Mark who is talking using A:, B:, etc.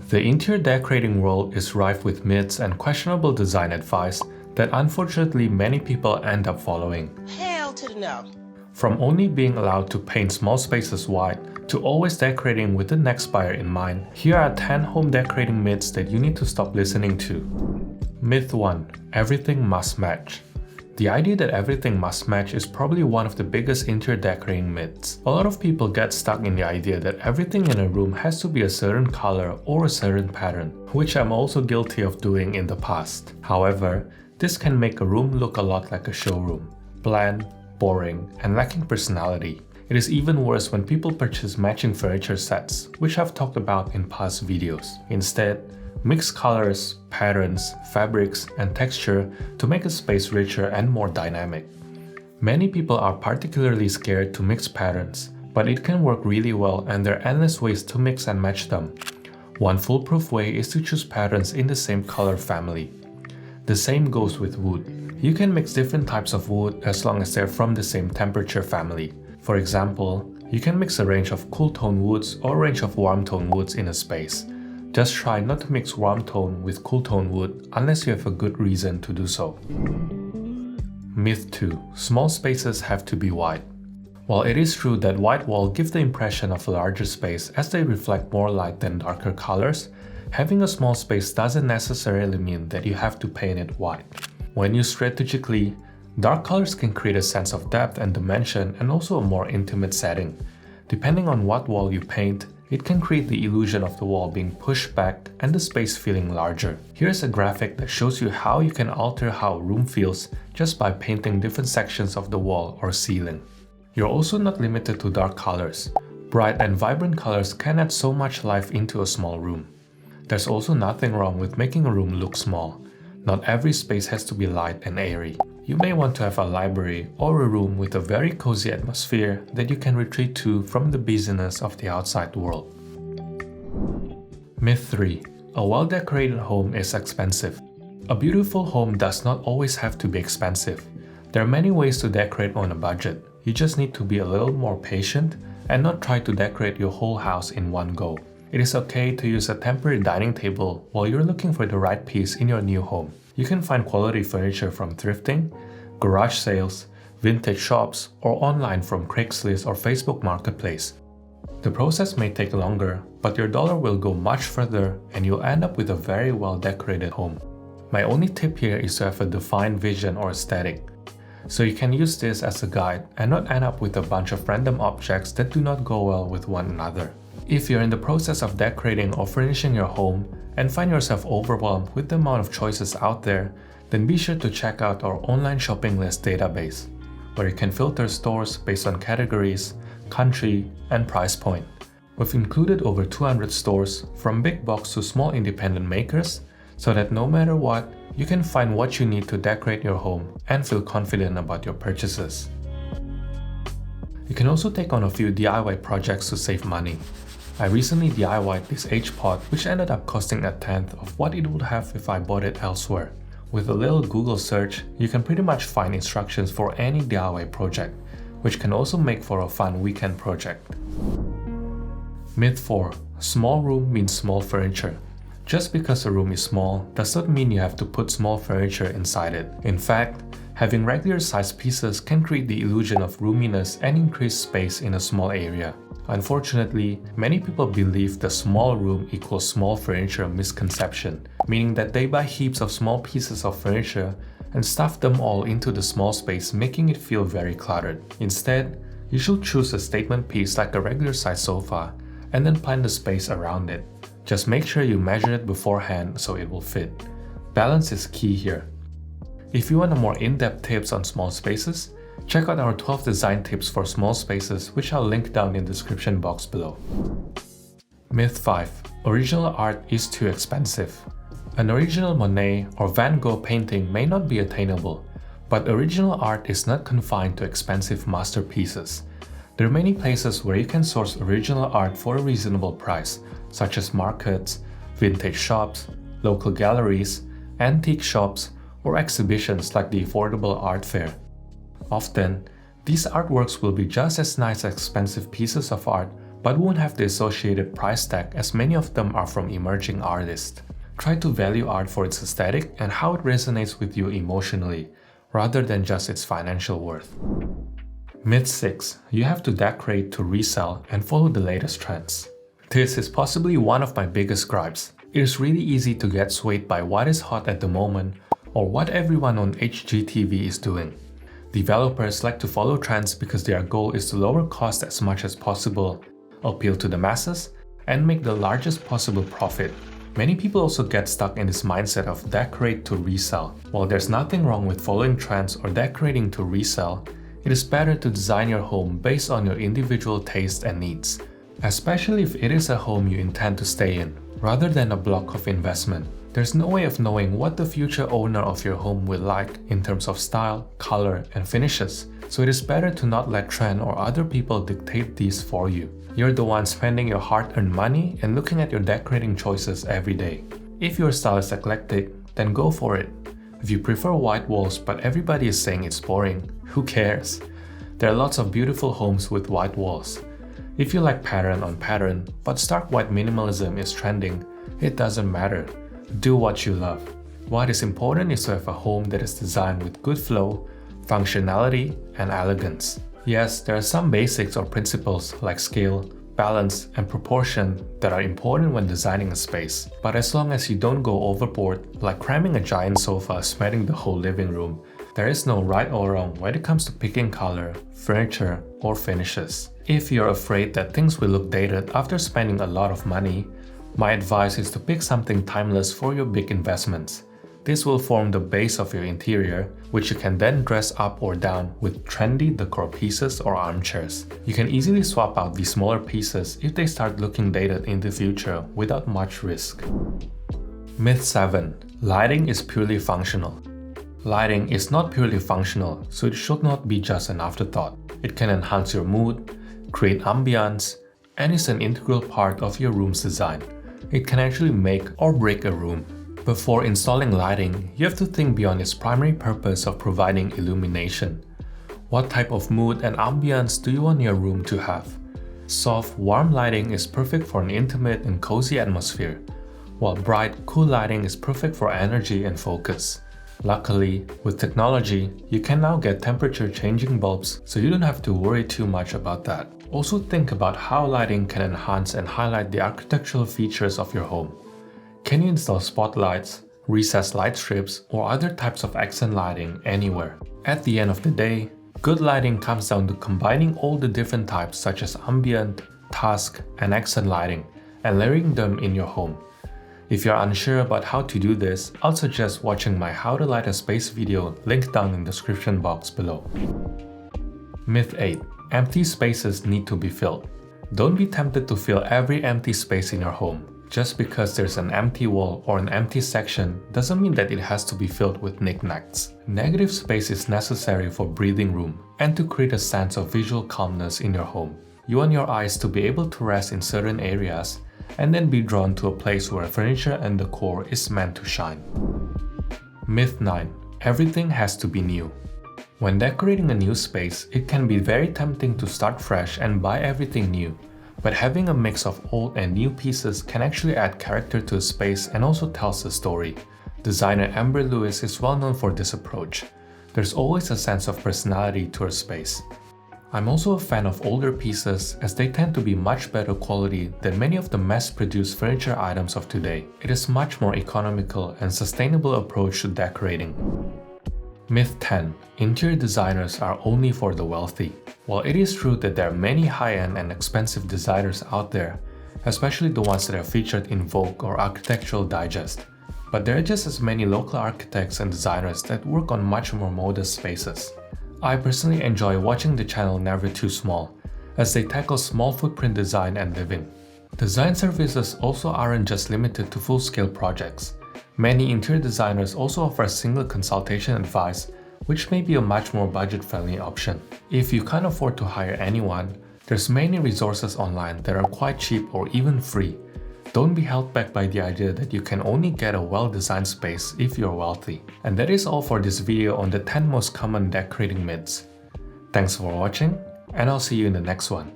A: The interior decorating world is rife with myths and questionable design advice that unfortunately many people end up following.
B: Hell to the no.
A: From only being allowed to paint small spaces white to always decorating with the next buyer in mind, here are 10 home decorating myths that you need to stop listening to. Myth 1. Everything must match. The idea that everything must match is probably one of the biggest interior decorating myths. A lot of people get stuck in the idea that everything in a room has to be a certain color or a certain pattern, which I'm also guilty of doing in the past. However, this can make a room look a lot like a showroom. Bland, boring, and lacking personality. It is even worse when people purchase matching furniture sets, which I've talked about in past videos. Instead, mix colors, patterns, fabrics, and texture to make a space richer and more dynamic. Many people are particularly scared to mix patterns, but it can work really well and there are endless ways to mix and match them. One foolproof way is to choose patterns in the same color family. The same goes with wood. You can mix different types of wood as long as they're from the same temperature family. For example, you can mix a range of cool tone woods or a range of warm tone woods in a space. Just try not to mix warm tone with cool tone wood unless you have a good reason to do so. Myth 2. Small spaces have to be wide. While it is true that white walls give the impression of a larger space as they reflect more light than darker colors, having a small space doesn't necessarily mean that you have to paint it white. When used strategically, dark colors can create a sense of depth and dimension and also a more intimate setting. Depending on what wall you paint, it can create the illusion of the wall being pushed back and the space feeling larger. Here's a graphic that shows you how you can alter how a room feels just by painting different sections of the wall or ceiling. You're also not limited to dark colors. Bright and vibrant colors can add so much life into a small room. There's also nothing wrong with making a room look small. Not every space has to be light and airy. You may want to have a library or a room with a very cozy atmosphere that you can retreat to from the busyness of the outside world. Myth 3. A well-decorated home is expensive. A beautiful home does not always have to be expensive. There are many ways to decorate on a budget. You just need to be a little more patient and not try to decorate your whole house in one go. It is okay to use a temporary dining table while you're looking for the right piece in your new home. You can find quality furniture from thrifting, garage sales, vintage shops, or online from Craigslist or Facebook Marketplace. The process may take longer, but your dollar will go much further and you'll end up with a very well decorated home. My only tip here is to have a defined vision or aesthetic, so you can use this as a guide and not end up with a bunch of random objects that do not go well with one another. If you're in the process of decorating or furnishing your home and find yourself overwhelmed with the amount of choices out there, then be sure to check out our online shopping list database, where you can filter stores based on categories, country, and price point. We've included over 200 stores, from big box to small independent makers, so that no matter what, you can find what you need to decorate your home and feel confident about your purchases. You can also take on a few DIY projects to save money. I recently DIY'd this H-Pod, which ended up costing a tenth of what it would have if I bought it elsewhere. With a little Google search, you can pretty much find instructions for any DIY project, which can also make for a fun weekend project. Myth 4. Small room means small furniture. Just because a room is small does not mean you have to put small furniture inside it. In fact, having regular sized pieces can create the illusion of roominess and increase space in a small area. Unfortunately, many people believe the small room equals small furniture misconception, meaning that they buy heaps of small pieces of furniture and stuff them all into the small space, making it feel very cluttered. Instead, you should choose a statement piece like a regular size sofa and then plan the space around it. Just make sure you measure it beforehand so it will fit. Balance is key here. If you want a more in-depth tips on small spaces, check out our 12 design tips for small spaces, which I'll link down in the description box below. Myth 5. Original art is too expensive. An original Monet or Van Gogh painting may not be attainable, but original art is not confined to expensive masterpieces. There are many places where you can source original art for a reasonable price, such as markets, vintage shops, local galleries, antique shops, or exhibitions like the Affordable Art Fair. Often, these artworks will be just as nice as expensive pieces of art, but won't have the associated price tag as many of them are from emerging artists. Try to value art for its aesthetic and how it resonates with you emotionally, rather than just its financial worth. Myth 6. You have to decorate to resell and follow the latest trends. This is possibly one of my biggest gripes. It is really easy to get swayed by what is hot at the moment or what everyone on HGTV is doing. Developers like to follow trends because their goal is to lower costs as much as possible, appeal to the masses, and make the largest possible profit. Many people also get stuck in this mindset of decorate to resell. While there's nothing wrong with following trends or decorating to resell, it is better to design your home based on your individual taste and needs, especially if it is a home you intend to stay in, rather than a block of investment. There's no way of knowing what the future owner of your home will like in terms of style, color, and finishes, so it is better to not let trend or other people dictate these for you. You're the one spending your hard-earned money and looking at your decorating choices every day. If your style is eclectic, then go for it. If you prefer white walls but everybody is saying it's boring, who cares? There are lots of beautiful homes with white walls. If you like pattern on pattern, but stark white minimalism is trending, it doesn't matter. Do what you love. What is important is to have a home that is designed with good flow, functionality, and elegance. Yes, there are some basics or principles like scale, balance, and proportion that are important when designing a space. But as long as you don't go overboard, like cramming a giant sofa spreading the whole living room, there is no right or wrong when it comes to picking color, furniture, or finishes. If you're afraid that things will look dated after spending a lot of money, my advice is to pick something timeless for your big investments. This will form the base of your interior, which you can then dress up or down with trendy decor pieces or armchairs. You can easily swap out these smaller pieces if they start looking dated in the future without much risk. Myth 7. Lighting is purely functional. Lighting is not purely functional, so it should not be just an afterthought. It can enhance your mood, create ambiance, and is an integral part of your room's design. It can actually make or break a room. Before installing lighting, you have to think beyond its primary purpose of providing illumination. What type of mood and ambience do you want your room to have? Soft, warm lighting is perfect for an intimate and cozy atmosphere, while bright, cool lighting is perfect for energy and focus. Luckily, with technology, you can now get temperature-changing bulbs, so you don't have to worry too much about that. Also think about how lighting can enhance and highlight the architectural features of your home. Can you install spotlights, recessed light strips, or other types of accent lighting anywhere? At the end of the day, good lighting comes down to combining all the different types such as ambient, task, and accent lighting, and layering them in your home. If you're unsure about how to do this, I'll suggest watching my How to Light a Space video linked down in the description box below. Myth 8. Empty spaces need to be filled. Don't be tempted to fill every empty space in your home. Just because there's an empty wall or an empty section doesn't mean that it has to be filled with knickknacks. Negative space is necessary for breathing room and to create a sense of visual calmness in your home. You want your eyes to be able to rest in certain areas and then be drawn to a place where furniture and decor is meant to shine. Myth 9. Everything has to be new. When decorating a new space, it can be very tempting to start fresh and buy everything new. But having a mix of old and new pieces can actually add character to a space and also tells a story. Designer Amber Lewis is well known for this approach. There's always a sense of personality to a space. I'm also a fan of older pieces as they tend to be much better quality than many of the mass-produced furniture items of today. It is much more economical and sustainable approach to decorating. Myth 10. Interior designers are only for the wealthy. While it is true that there are many high-end and expensive designers out there, especially the ones that are featured in Vogue or Architectural Digest, but there are just as many local architects and designers that work on much more modest spaces. I personally enjoy watching the channel Never Too Small, as they tackle small footprint design and living. Design services also aren't just limited to full-scale projects. Many interior designers also offer single consultation advice, which may be a much more budget-friendly option. If you can't afford to hire anyone, there's many resources online that are quite cheap or even free. Don't be held back by the idea that you can only get a well-designed space if you're wealthy. And that is all for this video on the 10 most common decorating myths. Thanks for watching, and I'll see you in the next one.